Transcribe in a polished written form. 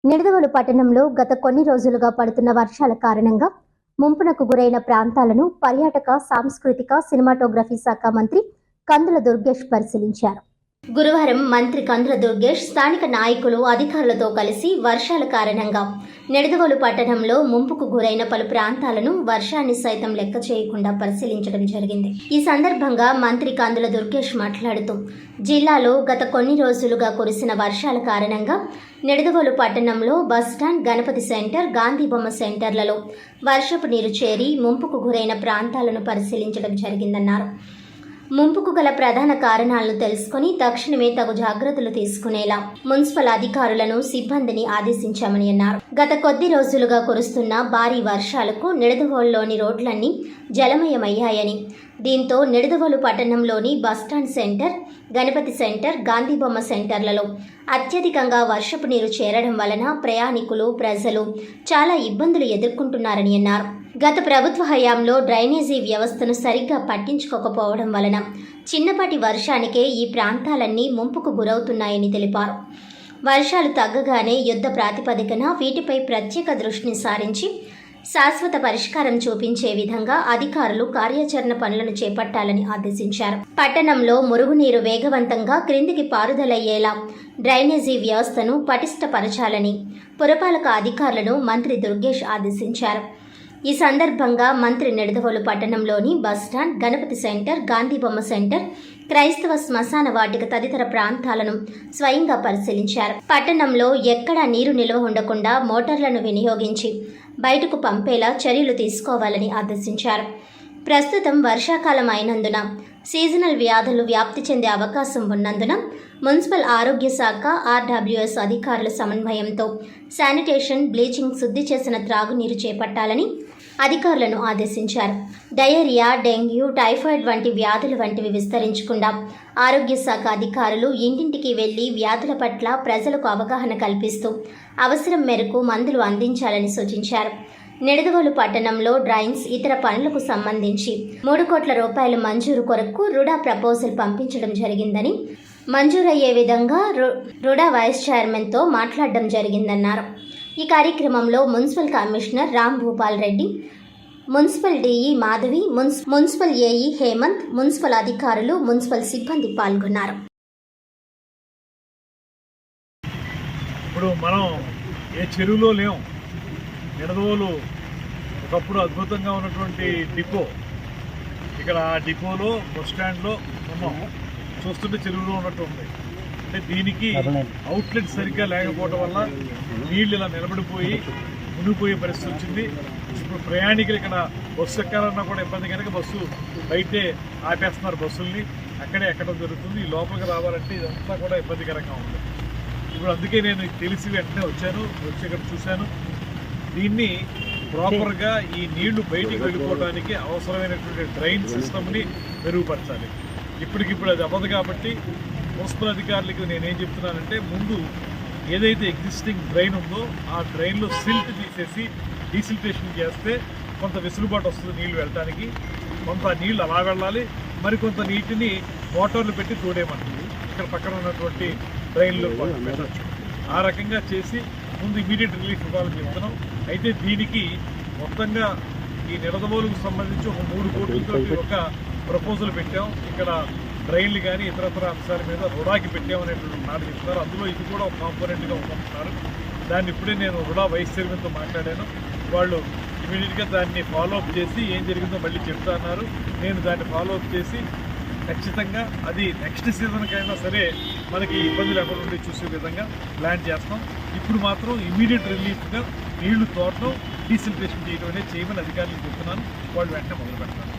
నిడదవోలు పట్టణంలో గత కొన్ని రోజులుగా పడుతున్న వర్షాల కారణంగా ముంపునకు గురైన ప్రాంతాలను పర్యాటక సాంస్కృతిక సినిమాటోగ్రఫీ శాఖ మంత్రి కందుల దుర్గేష్ పరిశీలించారు. గురువారం మంత్రి కందుల దుర్గేష్ స్థానిక నాయకులు అధికారులతో కలిసి వర్షాల కారణంగా నిడదవోలు పట్టణంలో ముంపుకు గురైన పలు ప్రాంతాలను వర్షాన్ని సైతం లెక్క చేయకుండా పరిశీలించడం జరిగింది. ఈ సందర్భంగా మంత్రి కందుల దుర్గేష్ మాట్లాడుతూ జిల్లాలో గత కొన్ని రోజులుగా కురిసిన వర్షాల కారణంగా నిడదవోలు పట్టణంలో బస్టాండ్, గణపతి సెంటర్, గాంధీ బొమ్మ సెంటర్లలో వర్షపు నీరు చేరి ముంపుకు గురైన ప్రాంతాలను పరిశీలించడం జరిగిందన్నారు. ముంపుకు గల ప్రధాన కారణాలను తెలుసుకుని తక్షణమే తగు జాగ్రత్తలు తీసుకునేలా మున్సిపల్ అధికారులను, సిబ్బందిని ఆదేశించామని అన్నారు. గత కొద్ది రోజులుగా కురుస్తున్న భారీ వర్షాలకు నిడదవోలులోని రోడ్లన్నీ జలమయమయ్యాయని, దీంతో నిడదవోలు పట్టణంలోని bus stand centre, Ganapati centre, Gandhi బొమ్మ సెంటర్లలో అత్యధికంగా వర్షపు నీరు చేరడం వలన ప్రయాణికులు, ప్రజలు చాలా ఇబ్బందులు ఎదుర్కొంటున్నారని అన్నారు. గత ప్రభుత్వ హయాంలో డ్రైనేజీ వ్యవస్థను సరిగ్గా పట్టించుకోకపోవడం వలన చిన్నపాటి వర్షానికే ఈ ప్రాంతాలన్నీ ముంపుకు గురవుతున్నాయని తెలిపారు. వర్షాలు తగ్గగానే యుద్ధ ప్రాతిపదికన వీటిపై ప్రత్యేక దృష్టిని సారించి శాశ్వత పరిష్కారం చూపించే విధంగా అధికారులు కార్యాచరణ పనులను చేపట్టాలని ఆదేశించారు. పట్టణంలో మురుగునీరు వేగవంతంగా క్రిందికి పారుదలయ్యేలా డ్రైనేజీ వ్యవస్థను పటిష్టపరచాలని పురపాలక అధికారులను మంత్రి దుర్గేష్ ఆదేశించారు. ఈ సందర్భంగా మంత్రి నిడదవోలు పట్టణంలోని బస్టాండ్, గణపతి సెంటర్, గాంధీ బొమ్మ సెంటర్, క్రైస్తవ శ్మశాన వాటిక తదితర ప్రాంతాలను స్వయంగా పరిశీలించారు. పట్టణంలో ఎక్కడా నీరు నిల్వ ఉండకుండా మోటార్లను వినియోగించి బయటకు పంపేలా చర్యలు తీసుకోవాలని ఆదేశించారు. ప్రస్తుతం వర్షాకాలం అయినందున సీజనల్ వ్యాధులు వ్యాప్తి చెందే అవకాశం ఉన్నందున మున్సిపల్ ఆరోగ్య శాఖ, ఆర్డబ్ల్యూఎస్ అధికారుల సమన్వయంతో శానిటేషన్, బ్లీచింగ్, శుద్ధి చేసిన త్రాగునీరు చేపట్టాలని అధికారులను ఆదేశించారు. డయేరియా, డెంగ్యూ, టైఫాయిడ్ వంటి వ్యాధులు వంటివి విస్తరించకుండా ఆరోగ్య శాఖ అధికారులు ఇంటింటికి వెళ్లి వ్యాధుల పట్ల ప్రజలకు అవగాహన కల్పిస్తూ అవసరం మేరకు మందులు అందించాలని సూచించారు. నిడదవోలు పట్టణంలో డ్రైన్స్, ఇతర పనులకు సంబంధించి 3 కోట్ల రూపాయల మంజూరు కొరకు రుడా ప్రపోజల్ పంపించడం జరిగిందని, మంజూరయ్యే విధంగా రుడా వైస్ చైర్మన్తో మాట్లాడడం జరిగిందన్నారు. ఈ కార్యక్రమంలో municipal commissioner Ram Bhupal Reddy, municipal DE Madhavi, municipal AE Hemanth, municipal అధికారులు, మున్సిపల్ సిబ్బంది పాల్గొన్నారు. ఇప్పుడు మనం ఏ చెరువులో లేం. నిడదవోలు ఒకప్పుడు అద్భుతంగా ఉన్నటువంటి డిపో, ఇక్కడ ఆ డిపోలో బస్ స్టాండ్లో ఉన్నాం. చూస్తుంటే చెరువులో ఉన్నట్టు ఉంది. అంటే దీనికి అవుట్లెట్ సరిగ్గా లేకపోవడం వల్ల నీళ్ళు ఇలా నిలబడిపోయి మునిగిపోయే పరిస్థితి వచ్చింది. ఇప్పుడు ప్రయాణికులు ఇక్కడ బస్సు ఎక్కాలన్నా కూడా ఇబ్బంది కనుక బస్సు బయటే ఆపేస్తున్నారు. బస్సుల్ని అక్కడే ఎక్కడం జరుగుతుంది. ఈ లోపలికి రావాలంటే ఇదంతా కూడా ఇబ్బందికరంగా ఉంది. ఇప్పుడు అందుకే నేను తెలిసి వెంటనే వచ్చి ఇక్కడ చూశాను. దీన్ని ప్రాపర్గా ఈ నీళ్లు బయటికి వెళ్ళిపోవడానికి అవసరమైనటువంటి డ్రైన్ సిస్టమ్ని మెరుగుపరచాలి. ఇప్పటికిప్పుడు అది అవ్వదు కాబట్టి మున్సిపల్ అధికారులకు నేనేం చెప్తున్నానంటే, ముందు ఏదైతే ఎగ్జిస్టింగ్ డ్రైన్ ఉందో ఆ డ్రైన్లో సిల్ట్ తీసేసి డీసిల్టేషన్ చేస్తే కొంత వెసులుబాటు వస్తుంది నీళ్లు వెళ్ళడానికి. కొంత నీళ్లు అలా వెళ్ళాలి, మరికొంత నీటిని మోటార్లు పెట్టి తోడేయమంటుంది. ఇక్కడ పక్కన ఉన్నటువంటి డ్రైన్లో పెట్టచ్చు. ఆ రకంగా చేసి ముందు ఇమీడియట్ రిలీఫ్ ఇవ్వాలని చెప్తున్నాం. అయితే దీనికి మొత్తంగా ఈ నిడదవోలుకు సంబంధించి ఒక 3 కోట్లతో ఒక ప్రపోజల్ పెట్టాం. ఇక్కడ డ్రైన్లు కానీ ఇతరత్ర అంశాల మీద రుడాకి పెట్టామనేటువంటి మాట చెప్తున్నారు. అందులో ఇది కూడా ఒక కాంపోనెంట్గా ఉంటున్నారు. దాన్ని ఇప్పుడే నేను రుడా వైస్ చైర్మన్తో మాట్లాడాను. వాళ్ళు ఇమీడియట్గా దాన్ని ఫాలోఅప్ చేసి ఏం జరిగిందో మళ్ళీ చెప్తా అన్నారు. నేను దాన్ని ఫాలోఅప్ చేసి ఖచ్చితంగా అది నెక్స్ట్ సీజన్కైనా సరే మనకి ఇబ్బందులు లేకుండా ఉండి చూసే విధంగా ప్లాన్ చేస్తాం. ఇప్పుడు మాత్రం ఇమీడియట్ రిలీఫ్గా నీళ్లు తోటం, డీసిల్టేషన్ చేయడం అనేది చేయమని అధికారులకు చెప్తున్నాను. వాళ్ళు వెంటనే మొదలు పెడతారు.